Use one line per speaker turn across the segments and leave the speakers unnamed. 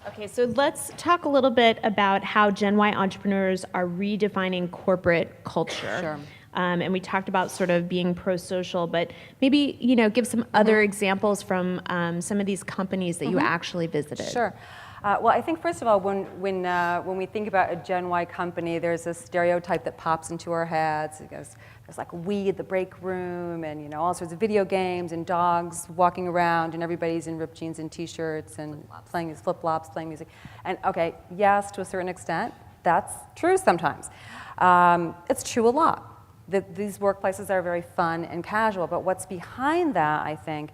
Okay, so let's talk a little bit about how GenY entrepreneurs are redefining corporate culture.
Sure.
And we talked about sort of being pro-social, but maybe, give some other examples from some of these companies that you actually visited.
Sure. Well, I think first of all, when we think about a GenY company, there's a stereotype that pops into our heads. There's like weed at the break room, and all sorts of video games, and dogs walking around, and everybody's in ripped jeans and T-shirts, and playing these flip-flops, playing music. And okay, yes, to a certain extent, that's true sometimes. It's true a lot. These workplaces are very fun and casual, but what's behind that, I think,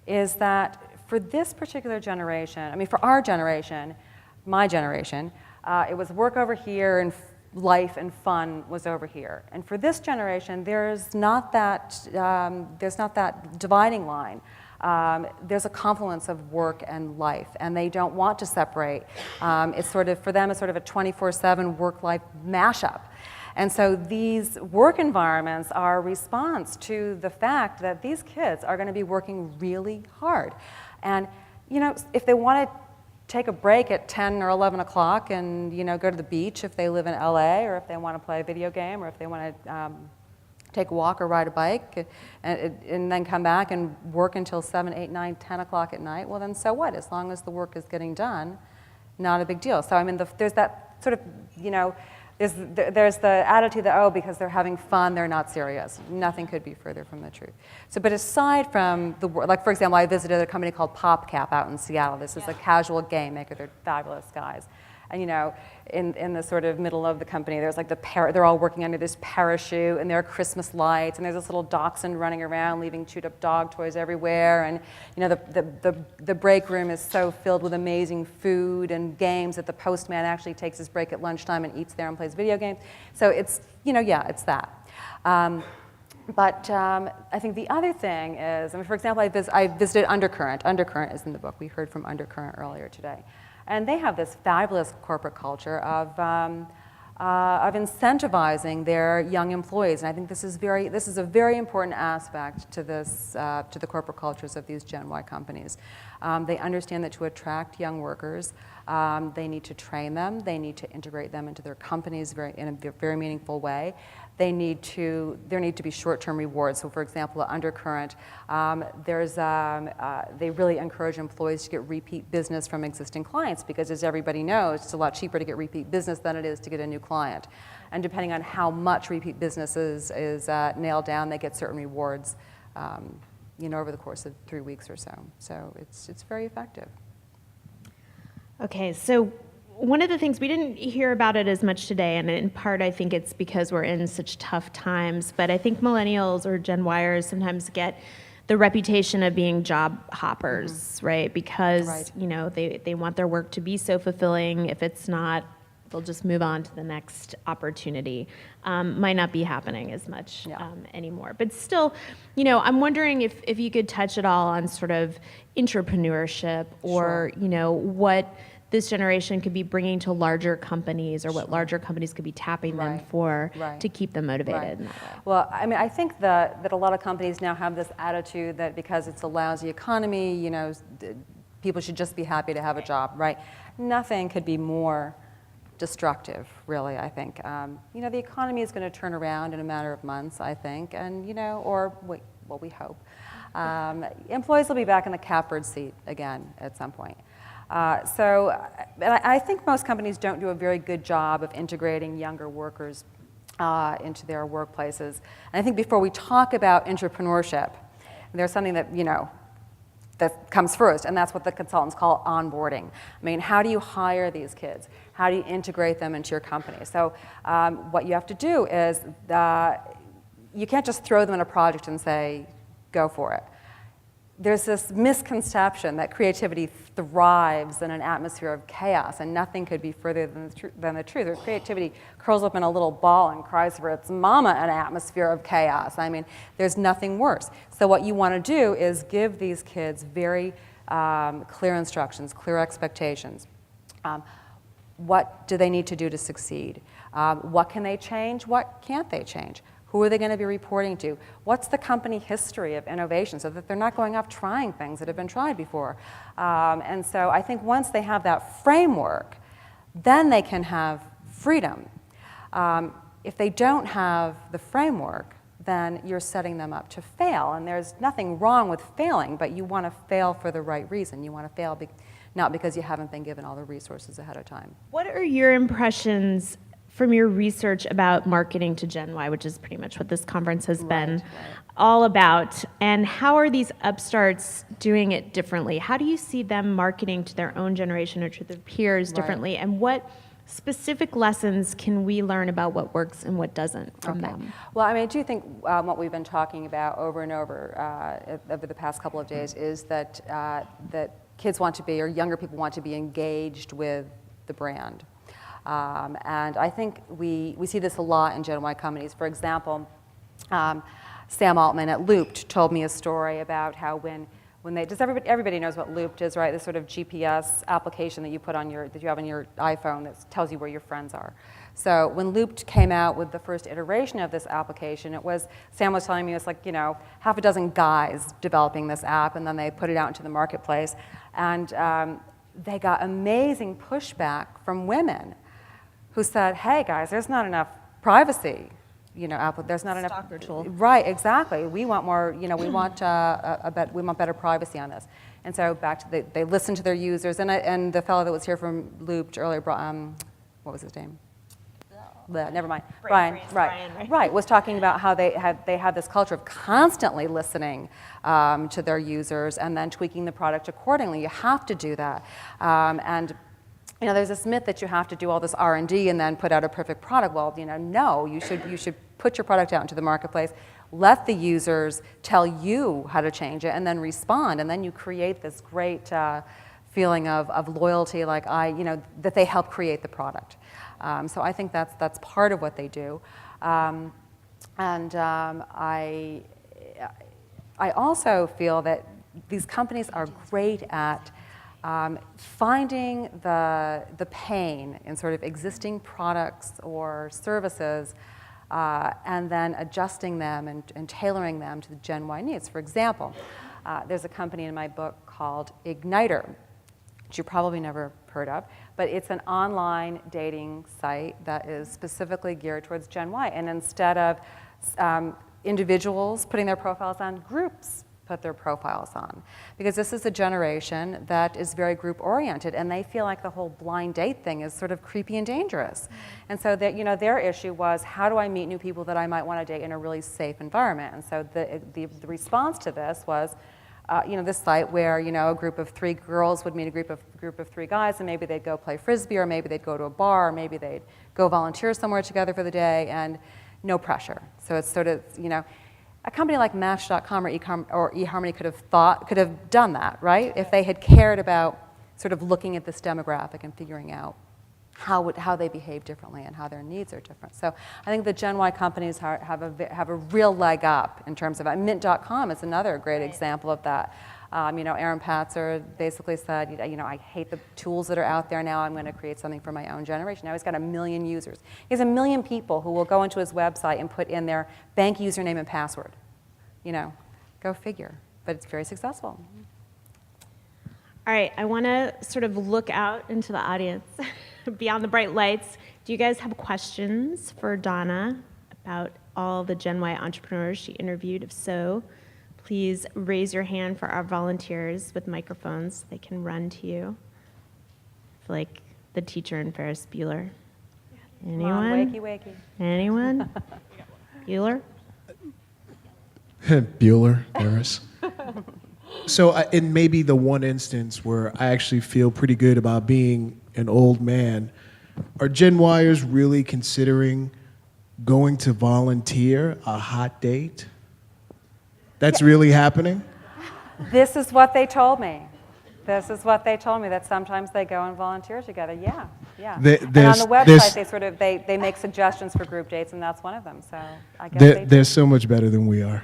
is that for this particular generation, I mean, for our generation, my generation, it was work over here and life and fun was over here. And for this generation, there's not that dividing line. There's a confluence of work and life, and they don't want to separate. It's sort of, for them, it's sort of a 24/7 work-life mashup. And so these work environments are a response to the fact that these kids are going to be working really hard. And if they want to take a break at 10 or 11 o'clock and go to the beach if they live in LA, or if they want to play a video game, or if they want to take a walk or ride a bike, and then come back and work until 7, 8, 9, 10 o'clock at night, well then so what? As long as the work is getting done, not a big deal. So I mean, there's that sort of, there's the attitude that, oh, because they're having fun, they're not serious. Nothing could be further from the truth. So, but aside from the work, like for example, I visited a company called PopCap out in Seattle. This is a casual game maker. They're fabulous guys. And in the sort of middle of the company, there's like they're all working under this parachute, and there are Christmas lights, and there's this little dachshund running around, leaving chewed up dog toys everywhere, and the break room is so filled with amazing food and games that the postman actually takes his break at lunchtime and eats there and plays video games. So it's it's that. But I think the other thing is, I mean, for example, I visited Undercurrent. Undercurrent is in the book. We heard from Undercurrent earlier today. And they have this fabulous corporate culture of incentivizing their young employees. And I think this is a very important aspect to the corporate cultures of these GenY companies. They understand that to attract young workers, they need to train them. They need to integrate them into their companies in a very meaningful way. There need to be short-term rewards. So, for example, at Undercurrent, they really encourage employees to get repeat business from existing clients because, as everybody knows, it's a lot cheaper to get repeat business than it is to get a new client. And depending on how much repeat business is nailed down, they get certain rewards, over the course of 3 weeks or so. So it's very effective.
Okay, so one of the things, we didn't hear about it as much today, and in part I think it's because we're in such tough times, but I think millennials or Gen Yers sometimes get the reputation of being job hoppers, right? Because, they want their work to be so fulfilling. If it's not, they'll just move on to the next opportunity. Might not be happening as much anymore. But still, I'm wondering if you could touch at all on sort of entrepreneurship or, what this generation could be bringing to larger companies, or what larger companies could be tapping them for to keep them motivated in that way.
Well, I mean, I think that a lot of companies now have this attitude that because it's a lousy economy, people should just be happy to have a job, right? Nothing could be more destructive, really, I think. The economy is going to turn around in a matter of months, I think, and, we hope. Employees will be back in the catbird seat again at some point. So I think most companies don't do a very good job of integrating younger workers into their workplaces. And I think before we talk about entrepreneurship, there's something that, that comes first, and that's what the consultants call onboarding. I mean, how do you hire these kids? How do you integrate them into your company? So what you have to do is you can't just throw them in a project and say, go for it. There's this misconception that creativity thrives in an atmosphere of chaos, and nothing could be further than the truth. Or creativity curls up in a little ball and cries for its mama in an atmosphere of chaos. I mean, there's nothing worse. So what you want to do is give these kids very clear instructions, clear expectations. What do they need to do to succeed? What can they change? What can't they change? Who are they going to be reporting to? What's the company history of innovation so that they're not going off trying things that have been tried before? And so I think once they have that framework, then they can have freedom. If they don't have the framework, then you're setting them up to fail. And there's nothing wrong with failing, but you want to fail for the right reason. You want to fail not because you haven't been given all the resources ahead of time.
What are your impressions from your research about marketing to GenY, which is pretty much what this conference has been all about? And how are these upstarts doing it differently? How do you see them marketing to their own generation or to their peers differently? And what specific lessons can we learn about what works and what doesn't from them?
Well, I mean, I do think what we've been talking about over and over the past couple of days is that that kids want to be, or younger people want to be engaged with the brand. And I think we see this a lot in GenY companies. For example, Sam Altman at Looped told me a story about how when they, everybody knows what Looped is, right? This sort of GPS application that you put on that you have on your iPhone that tells you where your friends are. So when Looped came out with the first iteration of this application, Sam was telling me it was like, half a dozen guys developing this app, and then they put it out into the marketplace. And they got amazing pushback from women who said, hey guys, there's not enough privacy. There's not enough.
Stalker tool.
Right, exactly. We want more. We want we want better privacy on this. And so they listened to their users, and the fellow that was here from Looped earlier, what was his name? Never mind. Brian, right, was talking about how they had this culture of constantly listening to their users and then tweaking the product accordingly. You have to do that, and. There's this myth that you have to do all this R&D and then put out a perfect product. Well, no, you should put your product out into the marketplace, let the users tell you how to change it, and then respond, and then you create this great feeling of loyalty, like that they help create the product. So I think that's part of what they do, and I also feel that these companies are great at finding the pain in sort of existing products or services and then adjusting them and tailoring them to the GenY needs. For example, there's a company in my book called Igniter, which you probably never heard of, but it's an online dating site that is specifically geared towards GenY. And instead of individuals putting their profiles on, groups put their profiles on, because this is a generation that is very group-oriented, and they feel like the whole blind date thing is sort of creepy and dangerous. And so that, their issue was, how do I meet new people that I might want to date in a really safe environment? And so the response to this was, this site where a group of 3 girls would meet a group of 3 guys, and maybe they'd go play frisbee, or maybe they'd go to a bar, or maybe they'd go volunteer somewhere together for the day, and no pressure. So it's sort of a company like Match.com or eHarmony could have done that, right? If they had cared about sort of looking at this demographic and figuring out how they behave differently and how their needs are different. So I think the GenY companies have a real leg up in terms of it. Mint.com is another great example of that. Aaron Patzer basically said, I hate the tools that are out there now. I'm going to create something for my own generation. Now he's got 1 million users. He has 1 million people who will go into his website and put in their bank username and password. Go figure. But it's very successful.
All right, I want to sort of look out into the audience, beyond the bright lights. Do you guys have questions for Donna about all the GenY entrepreneurs she interviewed? If so, please raise your hand for our volunteers with microphones. They can run to you. I feel like the teacher in Ferris Bueller. Anyone?
Come on, wakey.
Anyone? Bueller?
Bueller, Ferris. So in maybe the one instance where I actually feel pretty good about being an old man, are GenYers really considering going to volunteer a hot date? That's really happening?
This is what they told me. That sometimes they go and volunteer together. Yeah. And on the website, they make suggestions for group dates, and that's one of them. So I guess
they're so much better than we are.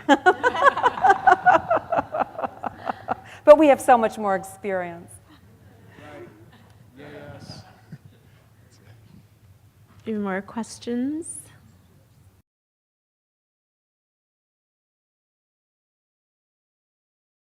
But we have so much more experience.
Any more questions?